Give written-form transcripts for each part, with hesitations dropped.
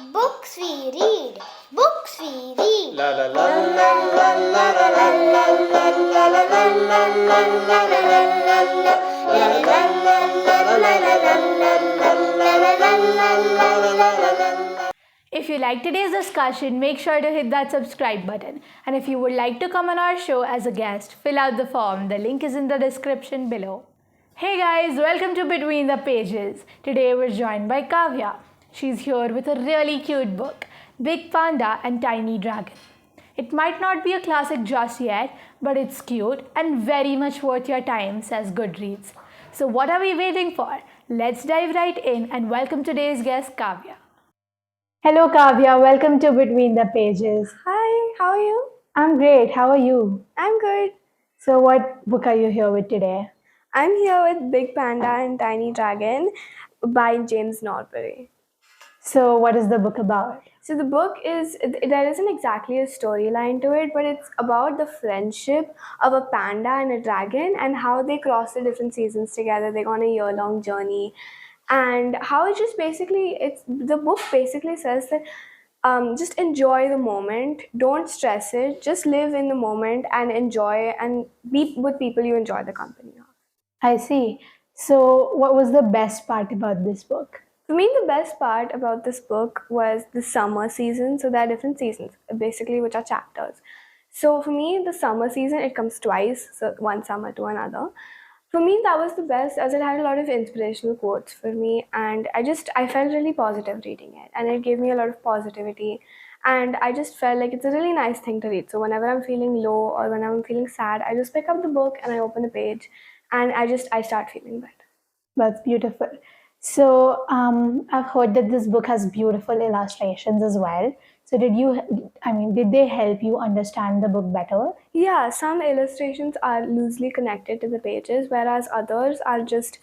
Books we read, books we read. La la la la la la la la la la la la la. If you like today's discussion, make sure to hit that subscribe button. And if you would like to come on our show as a guest, fill out the form. The link is in the description below. Hey guys, welcome to Between the Pages. Today we're joined by Kavya. She's here with a really cute book, Big Panda and Tiny Dragon. It might not be a classic just yet, but it's cute and very much worth your time, says Goodreads. So what are we waiting for? Let's dive right in and welcome today's guest, Kavya. Hello Kavya, welcome to Between the Pages. Hi, how are you? I'm great, how are you? I'm good. So what book are you here with today? I'm here with Big Panda and Tiny Dragon by James Norbury. So what is the book about? So the book there isn't exactly a storyline to it, but it's about the friendship of a panda and a dragon and how they cross the different seasons together. They go on a year-long journey, and how it just basically, the book basically says that just enjoy the moment, don't stress it, just live in the moment and enjoy and be with people you enjoy the company of. I see. So what was the best part about this book? For me, the best part about this book was the summer season. So there are different seasons, basically, which are chapters. So for me, the summer season, it comes twice, so one summer to another. For me, that was the best as it had a lot of inspirational quotes for me, and I felt really positive reading it, and it gave me a lot of positivity, and I just felt like it's a really nice thing to read. So whenever I'm feeling low or when I'm feeling sad, I just pick up the book and I open the page, and I start feeling better. That's beautiful. So I've heard that this book has beautiful illustrations as well. So did they help you understand the book better? Yeah, some illustrations are loosely connected to the pages, whereas others are just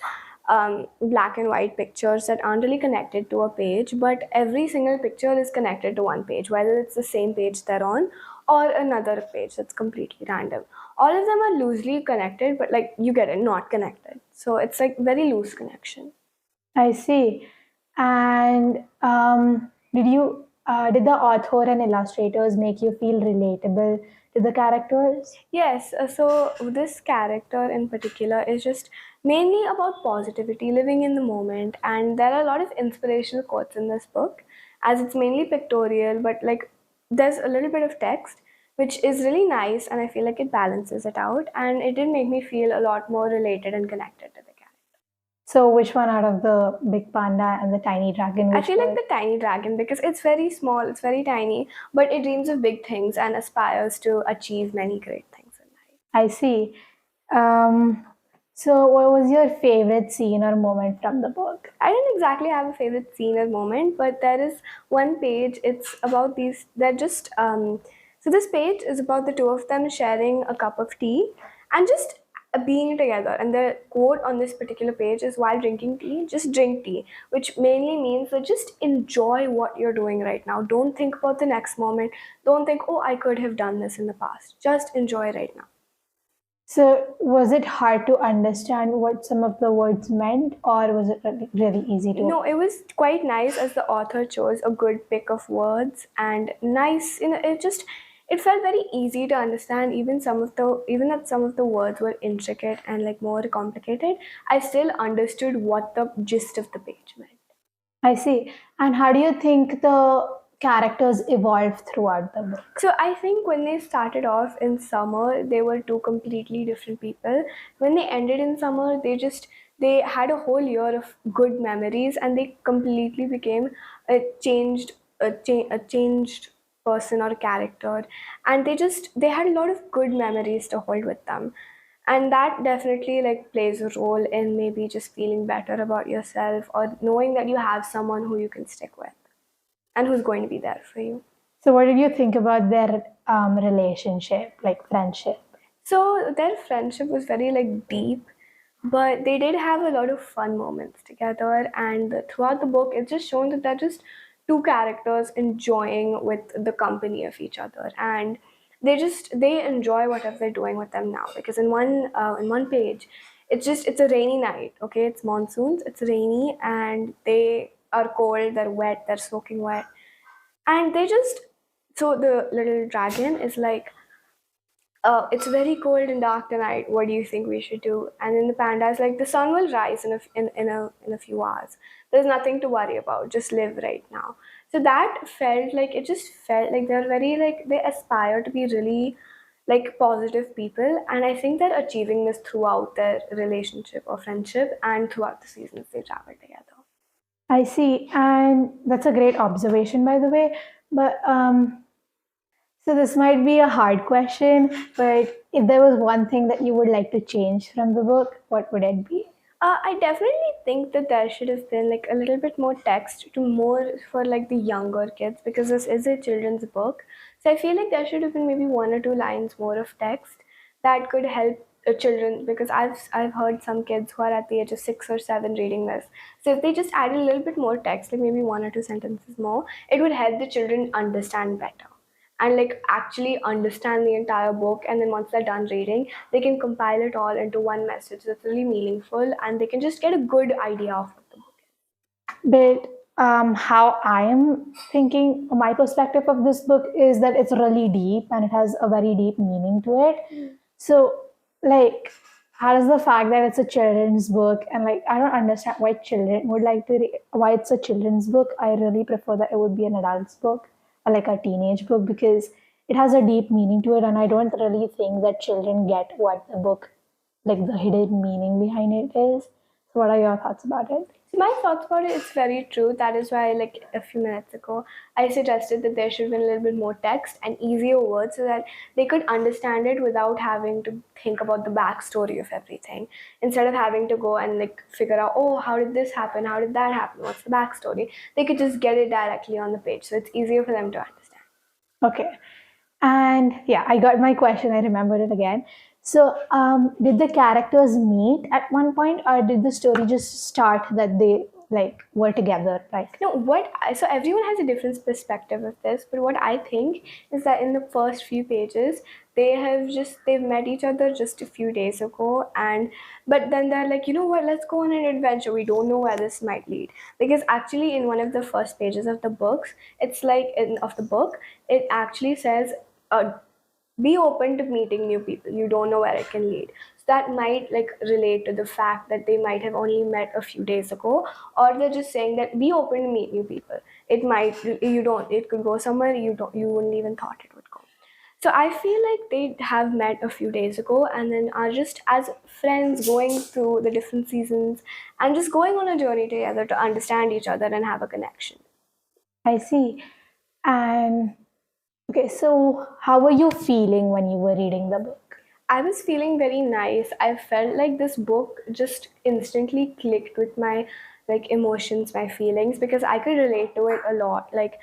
black and white pictures that aren't really connected to a page, but every single picture is connected to one page, whether it's the same page they're on or another page that's completely random. All of them are loosely connected, but like you get it, not connected. So it's like very loose connection. I see. And did the author and illustrators make you feel relatable to the characters? Yes, so this character in particular is just mainly about positivity, living in the moment, and there are a lot of inspirational quotes in this book, as it's mainly pictorial, but like there's a little bit of text, which is really nice, and I feel like it balances it out, and it did make me feel a lot more related and connected to the character. So which one out of the Big Panda and the Tiny Dragon? I feel like the tiny dragon because it's very small, it's very tiny, but it dreams of big things and aspires to achieve many great things in life. I see. So what was your favorite scene or moment from the book? I don't exactly have a favorite scene or moment, but there is one page. It's about these. They're just so this page is about the two of them sharing a cup of tea and just being together. And the quote on this particular page is, "While drinking tea, just drink tea," which mainly means that just enjoy what you're doing right now. Don't think about the next moment. Don't think, "Oh, I could have done this in the past." Just enjoy right now. So was it hard to understand what some of the words meant, or was it really easy to? No, it was quite nice as the author chose a good pick of words and nice. It felt very easy to understand. Even that some of the words were intricate and like more complicated, I still understood what the gist of the page meant. I see. And how do you think the characters evolved throughout the book? So I think when they started off in summer, they were two completely different people. When they ended in summer, they had a whole year of good memories, and they completely became a changed person or character, and they had a lot of good memories to hold with them, and that definitely like plays a role in maybe just feeling better about yourself or knowing that you have someone who you can stick with and who's going to be there for you. So what did you think about their relationship, like friendship? So their friendship was very like deep, but they did have a lot of fun moments together. And throughout the book, it's just shown that they're just two characters enjoying with the company of each other, and they enjoy whatever they're doing with them now. Because in one page, it's a rainy night. Okay, it's monsoons, it's rainy, and they are cold, they're wet, they're soaking wet, And so the little dragon is like, it's very cold and dark tonight. What do you think we should do? And then the panda is like, the sun will rise in a few hours. There's nothing to worry about. Just live right now. So that felt like, it just felt like they're very, like, they aspire to be really like positive people, and I think they're achieving this throughout their relationship or friendship and throughout the seasons they travel together. I see, and that's a great observation, by the way. But so this might be a hard question, but if there was one thing that you would like to change from the book, what would it be? I definitely think that there should have been like a little bit more text to more for like the younger kids, because this is a children's book. So I feel like there should have been maybe one or two lines more of text that could help children, because I've heard some kids who are at the age of 6 or 7 reading this. So if they just added a little bit more text, like maybe one or two sentences more, it would help the children understand better and like actually understand the entire book, and then once they're done reading, they can compile it all into one message that's really meaningful, and they can just get a good idea of what the book But how I am thinking, my perspective of this book is that it's really deep and it has a very deep meaning to it. So, like, how does the fact that it's a children's book and like I don't understand why children would like to why it's a children's book. I really prefer that it would be an adult's book or like a teenage book because it has a deep meaning to it, and I don't really think that children get what the book, like the hidden meaning behind it is. So, what are your thoughts about it? So my thoughts about it, it's very true. That is why, like a few minutes ago, I suggested that there should be a little bit more text and easier words so that they could understand it without having to think about the backstory of everything. Instead of having to go and like figure out, oh, how did this happen? How did that happen? What's the backstory? They could just get it directly on the page. So it's easier for them to understand. Okay. And yeah, I got my question. I remembered it again. So, did the characters meet at one point, or did the story just start that they like were together? Like, No, so everyone has a different perspective of this, but what I think is that in the first few pages, they've met each other just a few days ago, and but then they're like, you know what, let's go on an adventure. We don't know where this might lead, because actually in one of the first pages of the books, it's like of the book, it actually says, uh, be open to meeting new people. You don't know where it can lead. So that might like relate to the fact that they might have only met a few days ago, or they're just saying that be open to meet new people. It might, you don't, it could go somewhere you wouldn't even thought it would go. So I feel like they have met a few days ago and then are just as friends going through the different seasons and just going on a journey together to understand each other and have a connection. I see. And okay, so how were you feeling when you were reading the book? I was feeling very nice. I felt like this book just instantly clicked with my like emotions, my feelings, because I could relate to it a lot. Like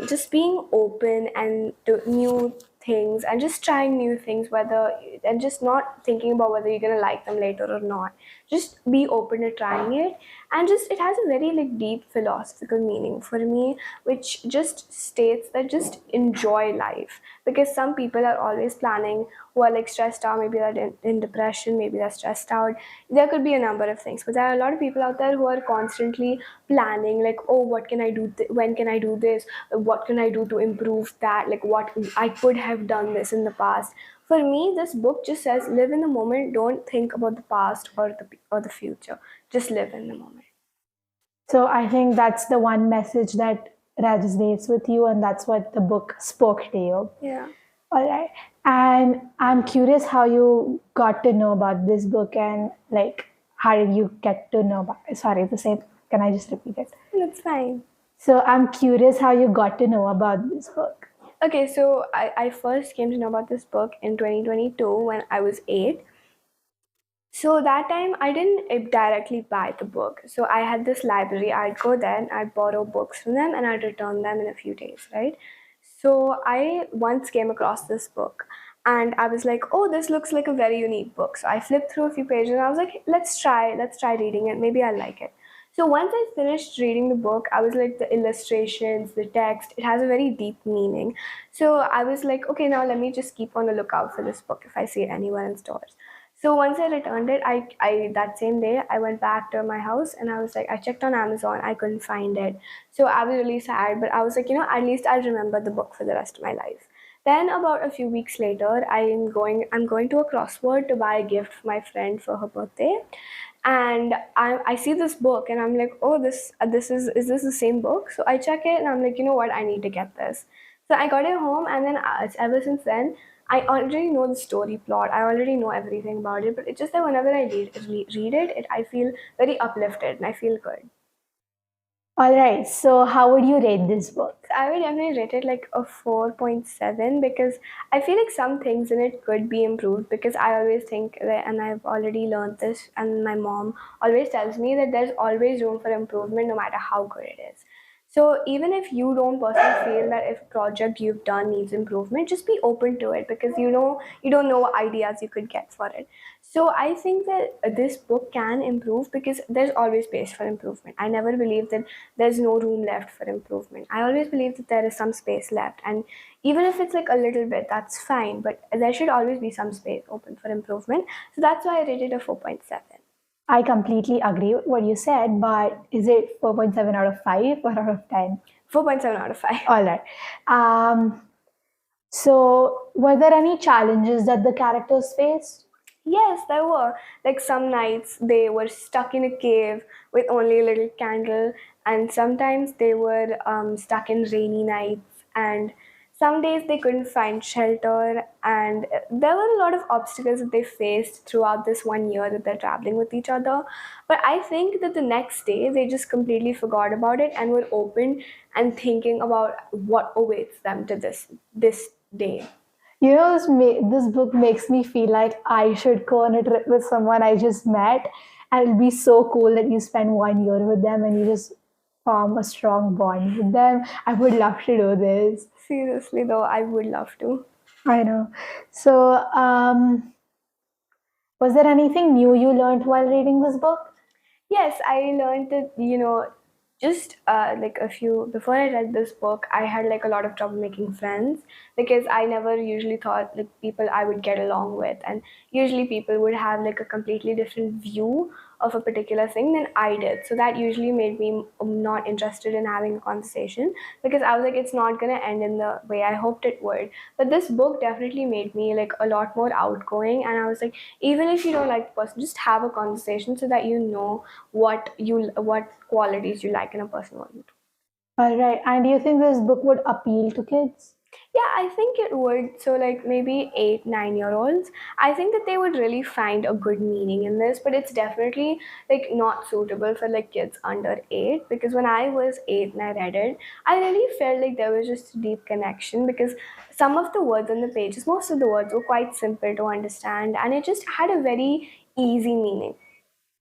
just being open and to new things and just trying new things, whether and just not thinking about whether you're gonna like them later or not. Just be open to trying it, and just it has a very like deep philosophical meaning for me, which just states that just enjoy life, because some people are always planning, who are like stressed out, maybe they're in depression, maybe they're stressed out. There could be a number of things, but there are a lot of people out there who are constantly planning, like, oh, what can I do? When can I do this? What can I do to improve that? Like, what I could have done this in the past. For me, this book just says, live in the moment. Don't think about the past or the future. Just live in the moment. So I think that's the one message that resonates with you, and that's what the book spoke to you. Yeah. All right. And I'm curious how you got to know about this book and like how did you get to know about sorry, the same. Can I just repeat it? That's fine. So I'm curious how you got to know about this book. Okay, so I first came to know about this book in 2022 when I was 8. So that time I didn't directly buy the book. So I had this library. I'd go there and I'd borrow books from them and I'd return them in a few days, right? So I once came across this book and I was like, oh, this looks like a very unique book. So I flipped through a few pages and I was like, let's try reading it. Maybe I'll like it. So once I finished reading the book, I was like, the illustrations, the text, it has a very deep meaning. So I was like, okay, now let me just keep on the lookout for this book if I see it anywhere in stores. So once I returned it, I that same day I went back to my house and I was like, I checked on Amazon, I couldn't find it. So I was really sad, but I was like, at least I'll remember the book for the rest of my life. Then about a few weeks later, I'm going to a crossword to buy a gift for my friend for her birthday. And I see this book and I'm like, oh, this is this the same book? So I check it and I'm like, you know what, I need to get this. So I got it home, and then ever since then, I already know the story plot. I already know everything about it. But it's just that whenever I read it, I feel very uplifted and I feel good. All right, so how would you rate this book? I would definitely rate it like a 4.7 because I feel like some things in it could be improved because I always think that, and I've already learned this, and my mom always tells me that there's always room for improvement no matter how good it is. So even if you don't personally feel that if a project you've done needs improvement, just be open to it because you don't know what ideas you could get for it. So I think that this book can improve because there's always space for improvement. I never believe that there's no room left for improvement. I always believe that there is some space left, and even if it's like a little bit, that's fine. But there should always be some space open for improvement. So that's why I rated a 4.7. I completely agree with what you said, but is it 4.7 out of 5 or out of 10? 4.7 out of 5. All right. So, were there any challenges that the characters faced? Yes, there were. Like some nights they were stuck in a cave with only a little candle, and sometimes they were stuck in rainy nights, and some days they couldn't find shelter. And there were a lot of obstacles that they faced throughout this 1 year that they're traveling with each other. But I think that the next day they just completely forgot about it and were open and thinking about what awaits them to this day. You know, this book makes me feel like I should go on a trip with someone I just met, and it'll be so cool that you spend 1 year with them and you just form a strong bond with them. I would love to do this. Seriously, though, I would love to. I know. So, was there anything new you learned while reading this book? Yes, I learned that, just like a few, before I read this book, I had like a lot of trouble making friends because I never usually thought like people I would get along with. And usually people would have like a completely different view of a particular thing than I did. So that usually made me not interested in having a conversation because I was like, it's not going to end in the way I hoped it would. But this book definitely made me like a lot more outgoing. And I was like, even if you don't like the person, just have a conversation so that you know what qualities you like in a person. All right. And do you think this book would appeal to kids? Yeah, I think it would. So, like maybe 8, 9 year olds, I think that they would really find a good meaning in this, but it's definitely like not suitable for like kids under 8 because when I was 8 and I read it, I really felt like there was just a deep connection because some of the words on the pages, most of the words were quite simple to understand and it just had a very easy meaning.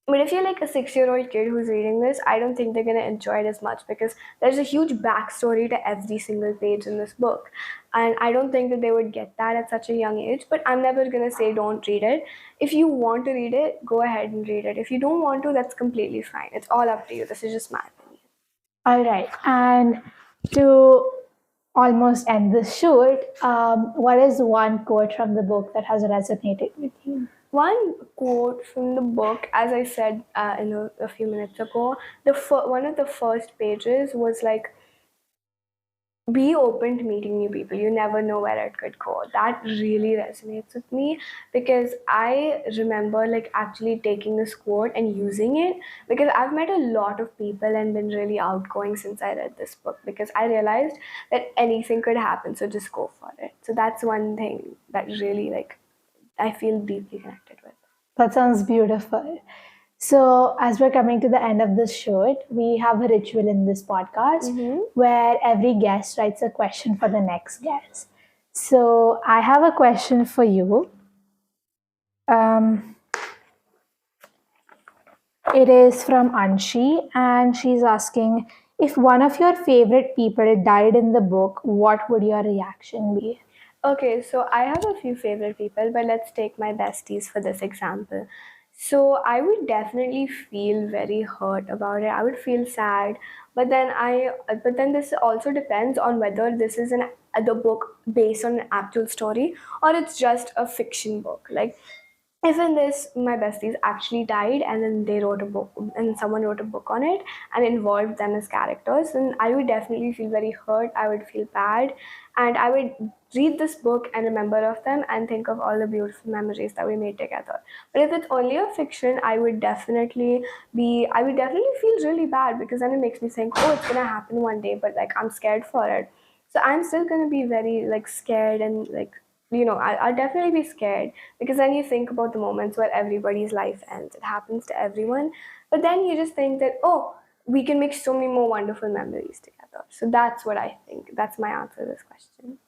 But if you're like a 6 year old kid who's reading this, I don't think they're going to enjoy it as much because there's a huge backstory to every single page in this book. And I don't think that they would get that at such a young age. But I'm never going to say don't read it. If you want to read it, go ahead and read it. If you don't want to, that's completely fine. It's all up to you. This is just my opinion. All right. And to almost end this shoot, what is one quote from the book that has resonated with you? One quote from the book, as I said a few minutes ago, one of the first pages was like, be open to meeting new people. You never know where it could go. That really resonates with me because I remember like actually taking this quote and using it because I've met a lot of people and been really outgoing since I read this book because I realized that anything could happen. So just go for it. So that's one thing that really like I feel deeply connected with. That sounds beautiful. So, as we're coming to the end of this shoot, we have a ritual in this podcast where every guest writes a question for the next guest. So, I have a question for you. It is from Anshi, and she's asking if one of your favorite people died in the book, what would your reaction be? Okay, so I have a few favorite people, but let's take my besties for this example. So I would definitely feel very hurt about it. I would feel sad, but then this also depends on whether this is the book based on an actual story or it's just a fiction book. Like even this, my besties actually died, and then they wrote a book, and someone wrote a book on it and involved them as characters, and I would definitely feel very hurt. I would feel bad, and I would read this book and remember of them and think of all the beautiful memories that we made together. But if it's only a fiction, I would definitely feel really bad, because then it makes me think, oh, it's gonna happen one day, but like I'm scared for it. So I'm still gonna be very like scared, and like, I'll definitely be scared, because then you think about the moments where everybody's life ends. It happens to everyone. But then you just think that, oh, we can make so many more wonderful memories together. So that's what I think. That's my answer to this question.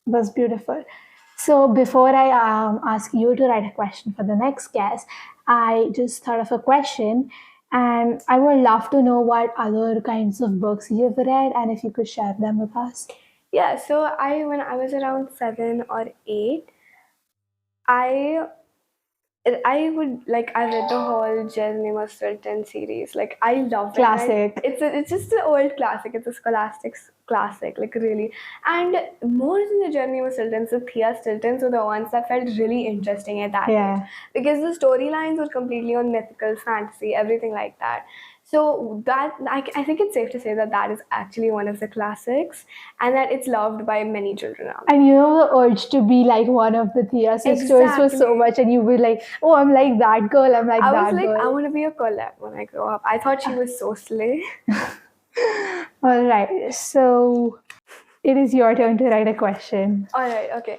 That's beautiful. So before I ask you to write a question for the next guest, I just thought of a question, and I would love to know what other kinds of books you've read, and if you could share them with us. Yeah, so when I was around 7 or 8, I I read the whole Jeremy Stilton series. Like, I love it. Classic. It's just an old classic. It's a scholastic classic, like, really. And more than the Jeremy Stiltons, the Thea Stiltons were the ones that felt really interesting at that Yeah. age, because the storylines were completely on mythical fantasy, everything like that. So that I think it's safe to say that that is actually one of the classics, and that it's loved by many children out there. And the urge to be like one of the Thea sisters was so Exactly. much, and you were like, oh, I'm like that girl, I'm like I that was like, girl. I want to be a Colette when I grow up. I thought she was so slay. All right, so it is your turn to write a question. All right, okay.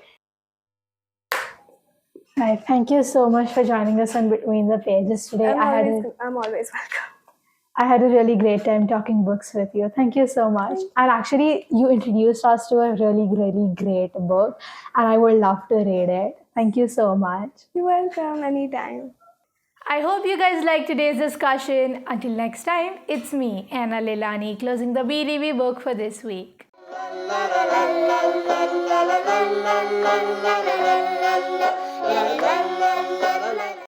Right, thank you so much for joining us on Between the Pages today. I'm always welcome. I had a really great time talking books with you. Thank you so much. And actually, you introduced us to a really, really great book, and I would love to read it. Thank you so much. You're welcome, anytime. I hope you guys liked today's discussion. Until next time, it's me, Anna Leilani, closing the BTP book for this week. la la la la la la la la la la la la la la la la la la la